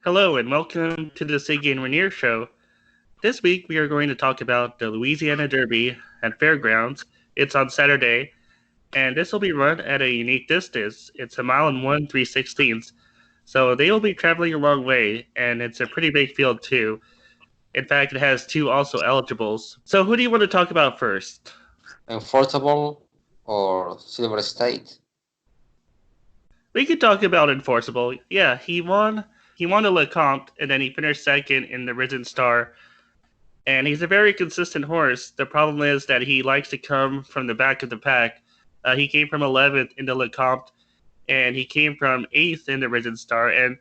Hello and welcome to the Sigi Reinier show. This week we are going to talk about the Louisiana Derby at Fairgrounds. It's on Saturday, and this will be run at a unique distance. It's a mile and 1 3/16. So they will be traveling a long way, and it's a pretty big field too. In fact, it has two also eligibles. So who do you want to talk about first? Enforceable or Silver State. We could talk about Enforceable. Yeah, he won. He won the Lecomte, and then he finished second in the Risen Star. And he's a very consistent horse. The problem is that he likes to come from the back of the pack. He came from 11th in the Lecomte, and he came from 8th in the Risen Star. And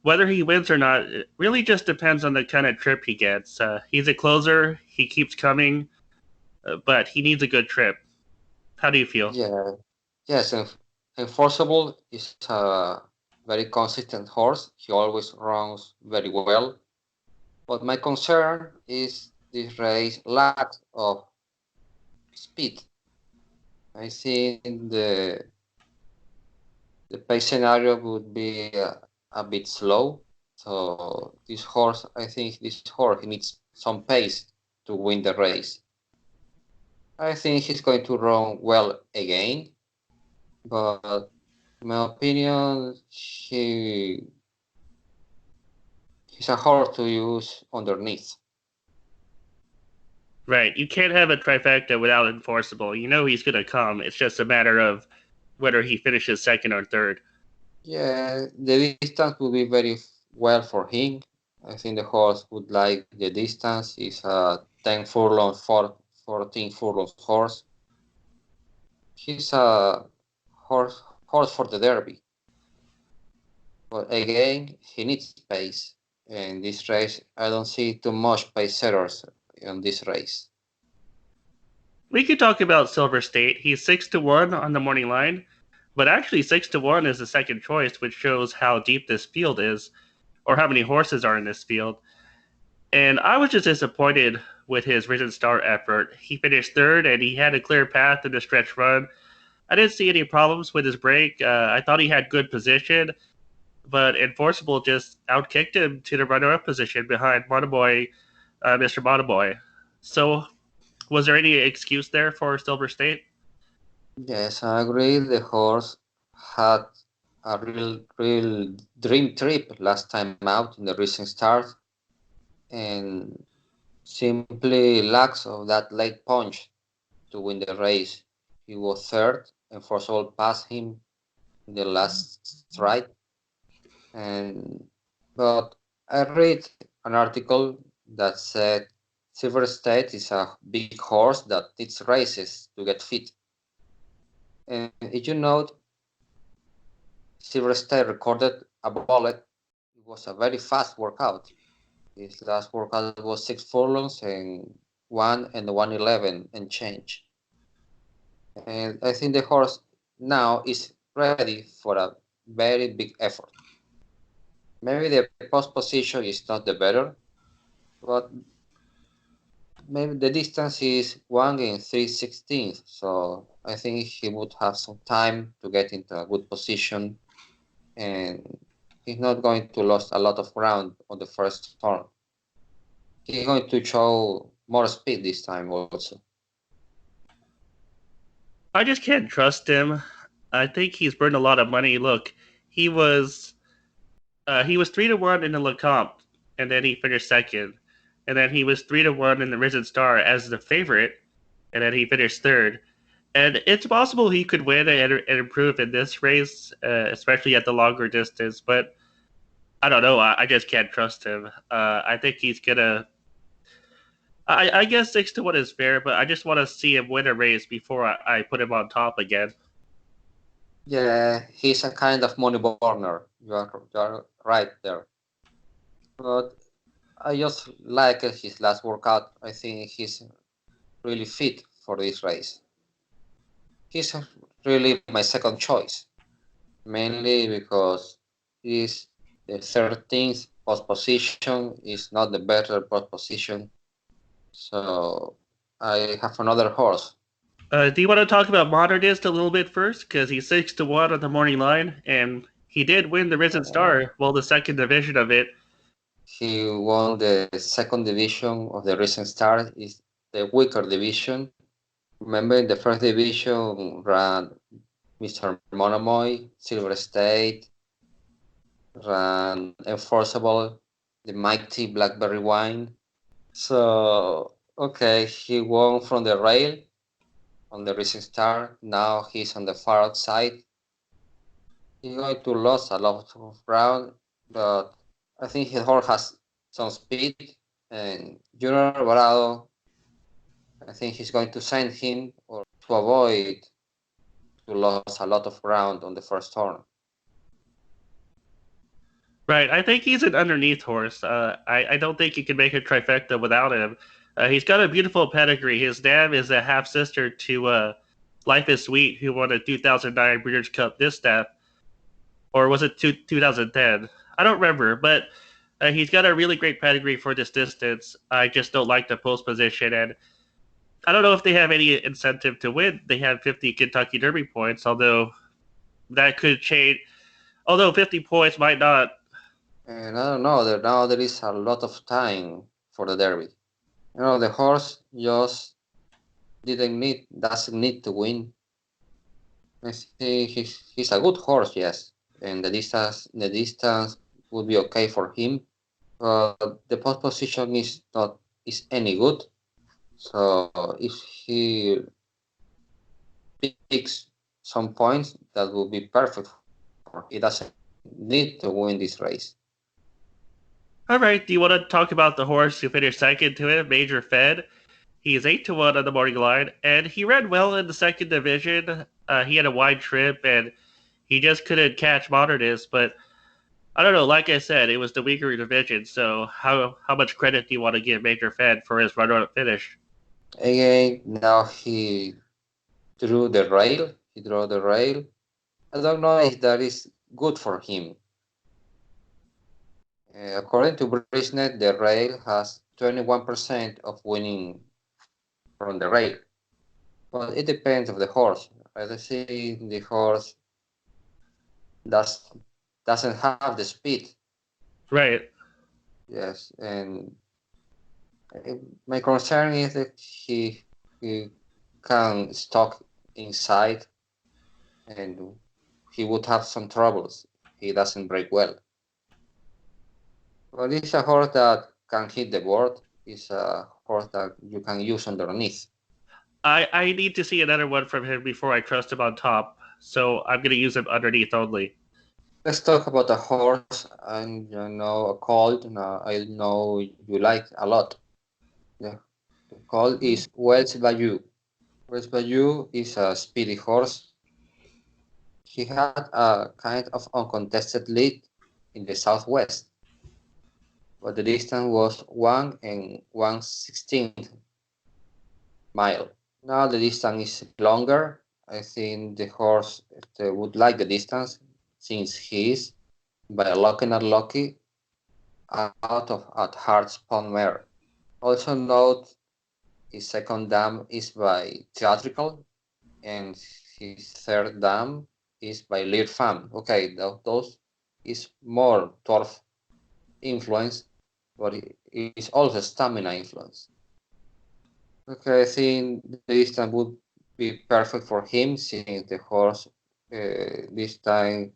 whether he wins or not, it really just depends on the kind of trip he gets. He's a closer. He keeps coming, but he needs a good trip. How do you feel? Yeah, yes, Enforceable is a very consistent horse. He always runs very well. But my concern is this race lack of speed. I think the pace scenario would be a bit slow. So I think this horse he needs some pace to win the race. I think he's going to run well again, but in my opinion, he's a horse to use underneath. Right. You can't have a trifecta without Enforceable. You know he's going to come. It's just a matter of whether he finishes second or third. Yeah, the distance would be very well for him. I think the horse would like the distance. It's a 10 furlong, 14 furlong horse. He's a horse for the Derby. But again, he needs pace. In this race, I don't see too much pace setters in this race. We could talk about Silver State. He's 6-1 on the morning line, but actually 6-1 is the second choice, which shows how deep this field is, or how many horses are in this field. And I was just disappointed with his Risen Star effort. He finished third, and he had a clear path in the stretch run. I didn't see any problems with his break. I thought he had good position, but Enforceable just outkicked him to the runner-up position behind Monoboy, Mr. Monoboy. So, was there any excuse there for Silver State? Yes, I agree. The horse had a real dream trip last time out in the recent start, and simply lacks of that late punch to win the race. He was third, and Forcible passed him in the last stride. And but I read an article that said Silver State is a big horse that needs races to get fit. And if you note, Silver State recorded a bullet. It was a very fast workout. His last workout was 6 furlongs and 1 and 1:11 and change. And I think the horse now is ready for a very big effort. Maybe the post position is not the better, but maybe the distance is 1 and 3/16. So I think he would have some time to get into a good position, and he's not going to lose a lot of ground on the first turn. He's going to show more speed this time also. I just can't trust him. I think he's burned a lot of money. Look, he was he was 3-1 in the Lecomte, and then he finished second, and then he was 3-1 in the Risen Star as the favorite, and then he finished third. And it's possible he could win and improve in this race, especially at the longer distance. But I don't know. I just can't trust him. I think he's gonna. I guess 6-1 is fair, but I just want to see him win a race before I put him on top again. Yeah, he's a kind of money burner. You are right there. But I just like his last workout. I think he's really fit for this race. He's really my second choice, mainly because he's the 13th post position, is not the better post position. So I have another horse. Do you want to talk about Modernist a little bit first? Because he's 6-1 on the morning line, and He did win the Risen Star, well, the second division of it. He won the second division of the Rising Star, is the weaker division. Remember, in the first division ran Mr. Monomoy, Silver State, ran Enforceable, the mighty Blackberry Wine. So, okay, he won from the rail on the Rising Star. Now he's on the far outside. He's going to lose a lot of ground, but I think his horse has some speed. And Junior Alvarado, I think he's going to send him or to avoid to lose a lot of ground on the first turn. Right, I think he's an underneath horse. I don't think you can make a trifecta without him. He's got a beautiful pedigree. His dam is a half sister to Life is Sweet, who won a 2009 Breeders' Cup Distaff, or was it 2010? I don't remember, but he's got a really great pedigree for this distance. I just don't like the post position, and I don't know if they have any incentive to win. They have 50 Kentucky Derby points, although that could change. Although 50 points might not. And I don't know, now there is a lot of time for the Derby. The horse just doesn't need to win. I think he's a good horse, yes, and the distance would be okay for him. But the post position is any good. So if he picks some points, that will be perfect for him. He doesn't need to win this race. All right, do you want to talk about the horse who finished second to him, Major Fed? He is 8-1 on the morning line, and he ran well in the second division. He had a wide trip, and he just couldn't catch Modernist. But I don't know. Like I said, it was the weaker division. So how much credit do you want to give Major Fed for his run-on finish? Again, now he drew the rail. He drew the rail. I don't know if that is good for him. According to Brisnet, the rail has 21% of winning from the rail. But it depends of the horse. I see the horse doesn't have the speed. Right. Yes, and my concern is that he can stuck inside and he would have some troubles. He doesn't break well. But it's a horse that can hit the board. It's a horse that you can use underneath. I need to see another one from him before I trust him on top. So I'm going to use him underneath only. Let's talk about a horse and a colt. I know you like a lot. Yeah. The colt is Wells Bayou. Wells Bayou is a speedy horse. He had a kind of uncontested lead in the southwest, but the distance was 1 and 1/16 mile. Now the distance is longer. I think the horse would like the distance since he is by looking at Lucky out of at Hearts Pond Mare. Also note his second dam is by Theatrical and his third dam is by Lear Fam. Okay, those is more turf influence, but it is also stamina influence. Okay, I think the distance would be perfect for him since the horse this time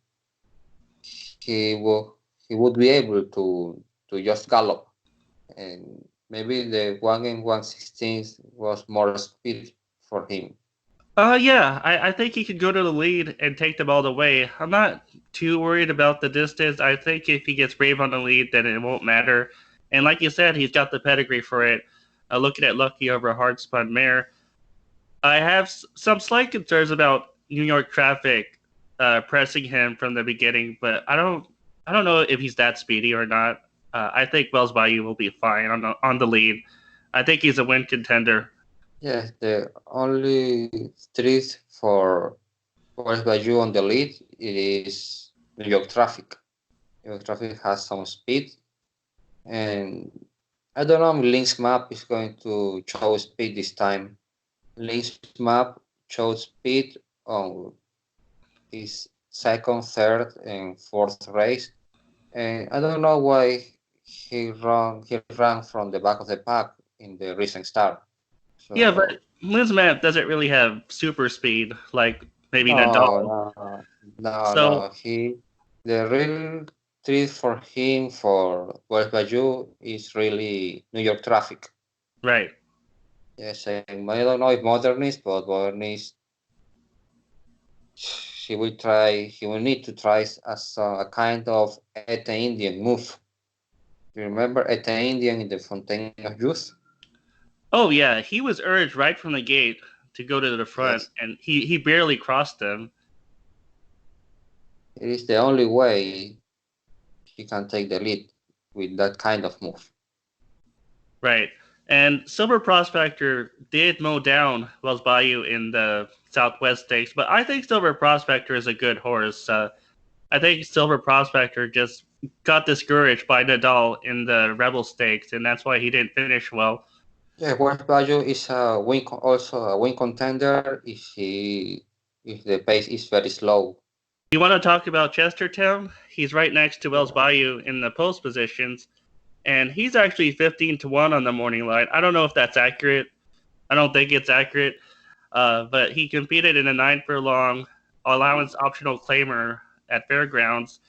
he would be able to just gallop, and maybe the 1 and 1/16 was more speed for him. Yeah, I think he could go to the lead and take them all the way. I'm not too worried about the distance. I think if he gets brave on the lead, then it won't matter. And like you said, he's got the pedigree for it. Looking at Lucky over Hard Spun Mare, I have some slight concerns about New York traffic pressing him from the beginning, but I don't know if he's that speedy or not. I think Wells Bayou will be fine on the lead. I think he's a win contender. Yes, the only street for West Bayou on the lead it is New York traffic. New York traffic has some speed, and I don't know if Link's map is going to show speed this time. Link's map shows speed on his second, third, and fourth race. And I don't know why he ran from the back of the pack in the recent start. Yeah, So but Map doesn't really have super speed like maybe no, Nadal. no, no, So no. The real treat for him for West Bayou is really New York traffic. right. Yes, and I don't know if modernist, but modernist, he will need to try as a kind of Eta Indian move. You remember Eta Indian in the Fontaine of Youth? Oh yeah, he was urged right from the gate to go to the front, Yes. and he barely crossed them. It is the only way he can take the lead with that kind of move. Right. And Silver Prospector did mow down Wells Bayou in the Southwest Stakes, but I think Silver Prospector is a good horse. I think Silver Prospector just got discouraged by Nadal in the Rebel Stakes, and that's why he didn't finish well. Yeah, West Baggio is also a win contender if the pace is very slow. You want to talk about Chestertown? He's right next to Wells Yeah. Bayou in the post positions, and he's actually 15-1 on the morning line. I don't know if that's accurate. I don't think it's accurate, but he competed in a 9 furlong allowance optional claimer at Fairgrounds,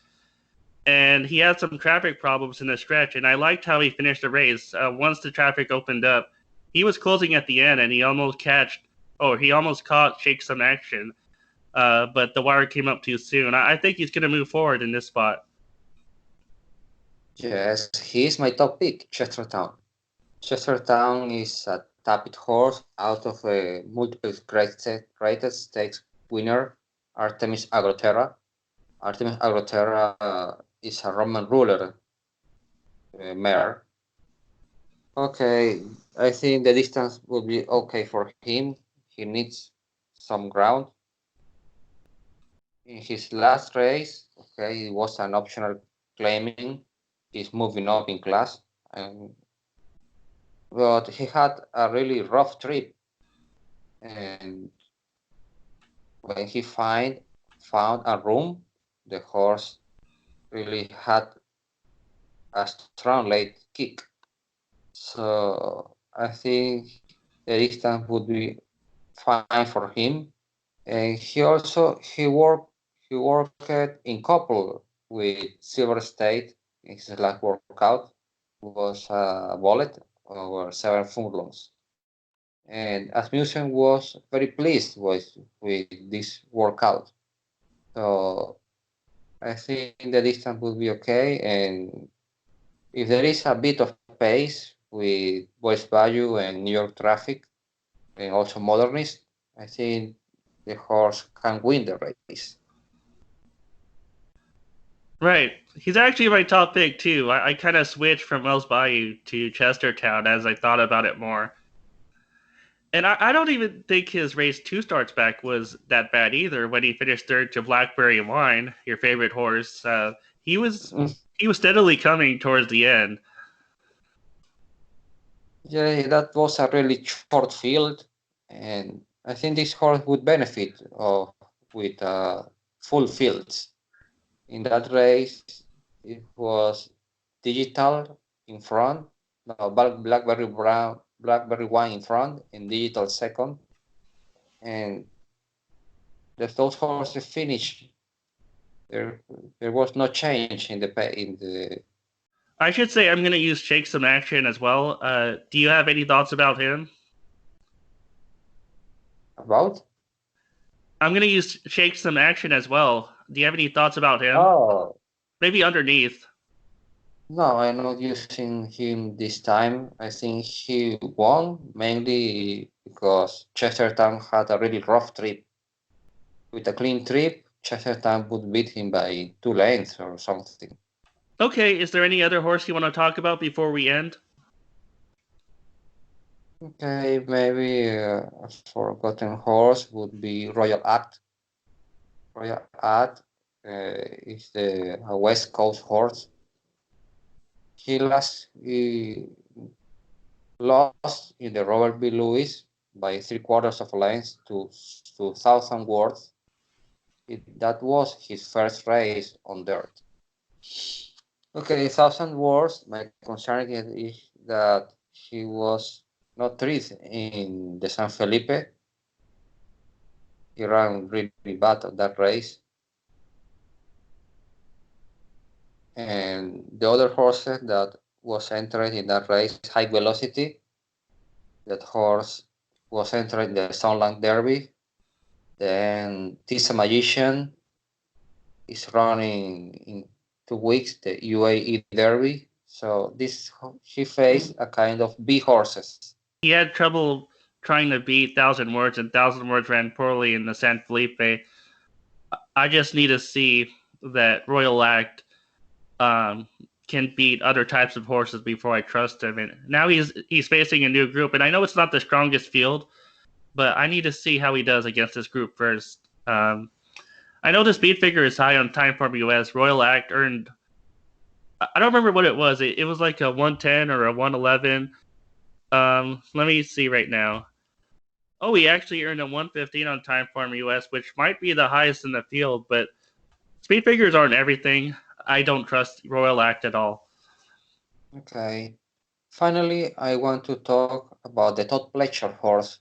and he had some traffic problems in the stretch. And I liked how he finished the race. Once the traffic opened up, he was closing at the end, and he almost caught Shake Some Action, but the wire came up too soon. I think he's going to move forward in this spot. Yes, he is my top pick, Chestertown. Chestertown is a tapped horse out of a multiple greatest stakes winner, Artemis Agroterra. Artemis Agroterra is a Roman ruler mare. Okay, I think the distance will be okay for him. He needs some ground. In his last race, okay, it was an optional claiming. He's moving up in class, and but he had a really rough trip. And when he found a room, the horse really had a strong late kick. So I think the distance would be fine for him. And he worked in couple with Silver State in his last workout was a bullet over 7 furlongs. And Asmussen was very pleased with this workout. So I think the distance will be okay. And if there is a bit of pace with West Bayou and New York traffic and also modernist, I think the horse can win the race. Right. He's actually my top pick, too. I kind of switched from Wells Bayou to Chestertown as I thought about it more. And I don't even think his race 2 starts back was that bad either when he finished third to Blackberry Wine, your favorite horse. He was Mm, he was steadily coming towards the end. Yeah, that was a really short field, and I think this horse would benefit with full fields. In that race, it was digital in front, no, Blackberry Wine in front, and digital second, and those horses finished. There, there was no change in the I should say I'm going to use Shake Some Action as well. Do you have any thoughts about him? about. I'm going to use Shake Some Action as well. Do you have any thoughts about him? Oh, Maybe underneath. no, I'm not using him this time. I think he won mainly because Chestertown had a really rough trip. With a clean trip, Chestertown would beat him by 2 lengths or something. Okay, is there any other horse you want to talk about before we end? Okay, maybe a forgotten horse would be Royal Act. Royal Act is a West Coast horse. He lost in the Robert B. Lewis by 3/4 of a length to 2,000 words. That was his first race on dirt. Okay, Thousand Words, my concern is that he was not treated in the San Felipe. He ran really bad on that race. And the other horses that was entered in that race, High Velocity, that horse was entered in the Sunland Derby. Then Tisa Magician is running in 2 weeks the UAE Derby. So he faced a kind of B horses. He had trouble trying to beat Thousand Words, and Thousand Words ran poorly in the San Felipe. I just need to see that Royal Act can beat other types of horses before I trust him. And now he's facing a new group, and I know it's not the strongest field, but I need to see how he does against this group first. I know the speed figure is high on Timeform US. Royal Act earned, I don't remember what it was. It was like a 110 or a 111. Let me see right now. Oh, he actually earned a 115 on Timeform US, which might be the highest in the field, but speed figures aren't everything. I don't trust Royal Act at all. Okay. Finally, I want to talk about the Todd Pletcher horse,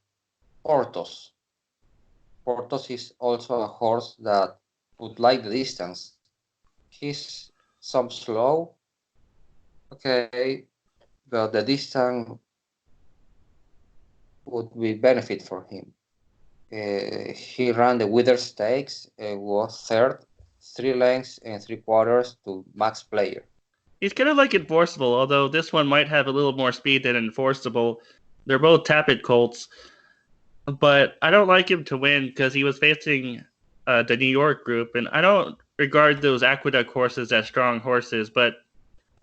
Portos. Portos is also a horse that would like the distance. He's some slow, okay, but the distance would be benefit for him. He ran the Wither Stakes, was third, 3 lengths and 3/4 to Max Player. He's kind of like Enforceable, although this one might have a little more speed than Enforceable. They're both Tappet Colts, but I don't like him to win because he was facing the New York group, and I don't regard those Aqueduct horses as strong horses, but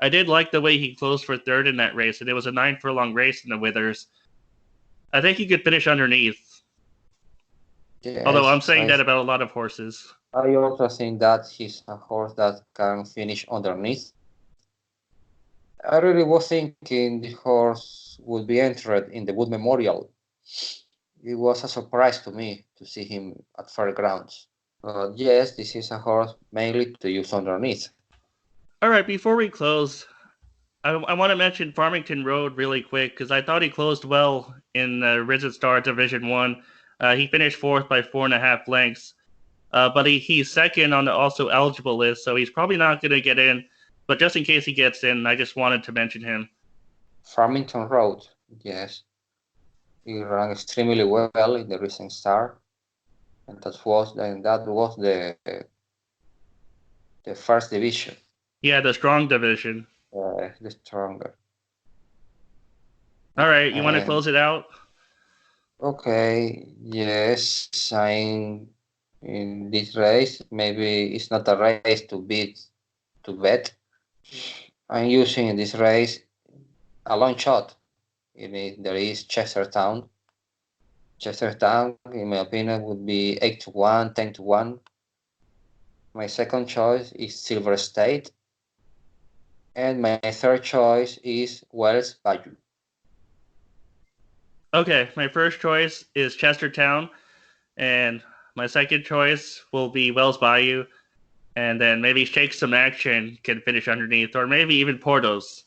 I did like the way he closed for third in that race, and it was a 9-furlong race in the Withers. I think he could finish underneath. Yes, although I'm saying that about a lot of horses. I also think that he's a horse that can finish underneath. I really was thinking the horse would be entered in the Wood Memorial. It was a surprise to me to see him at fairgrounds. But yes, this is a horse mainly to use underneath. All right, before we close, I want to mention Farmington Road really quick because I thought he closed well in the Risen Star Division 1. He finished fourth by 4.5 lengths. But he's second on the also eligible list, so he's probably not going to get in. But just in case he gets in, I just wanted to mention him. Farmington Road, yes. He ran extremely well in the Risen Star. And that was the first division. Yeah, the strong division. The stronger. All right, you want to close it out? Okay, yes, I'm in this race. Maybe it's not a race to bet. I'm using in this race a long shot. There is Chestertown. Chestertown, in my opinion, would be 8-1, 10-1. My second choice is Silver State. And my third choice is Wells Bayou. Okay, my first choice is Chestertown, and my second choice will be Wells Bayou, and then maybe Shake Some Action can finish underneath, or maybe even Portos.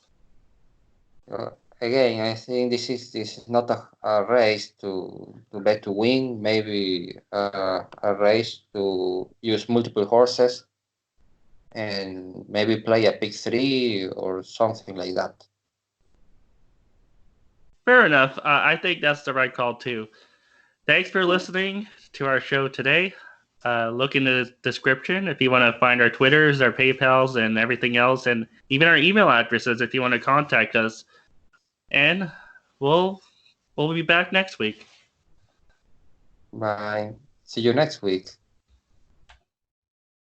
Again, I think this is not a race to bet to win. Maybe a race to use multiple horses and maybe play a pick 3 or something like that. Fair enough. I think that's the right call too. Thanks for listening to our show today. Look in the description if you want to find our Twitters, our PayPals, and everything else, and even our email addresses if you want to contact us. And we'll be back next week. Bye. See you next week.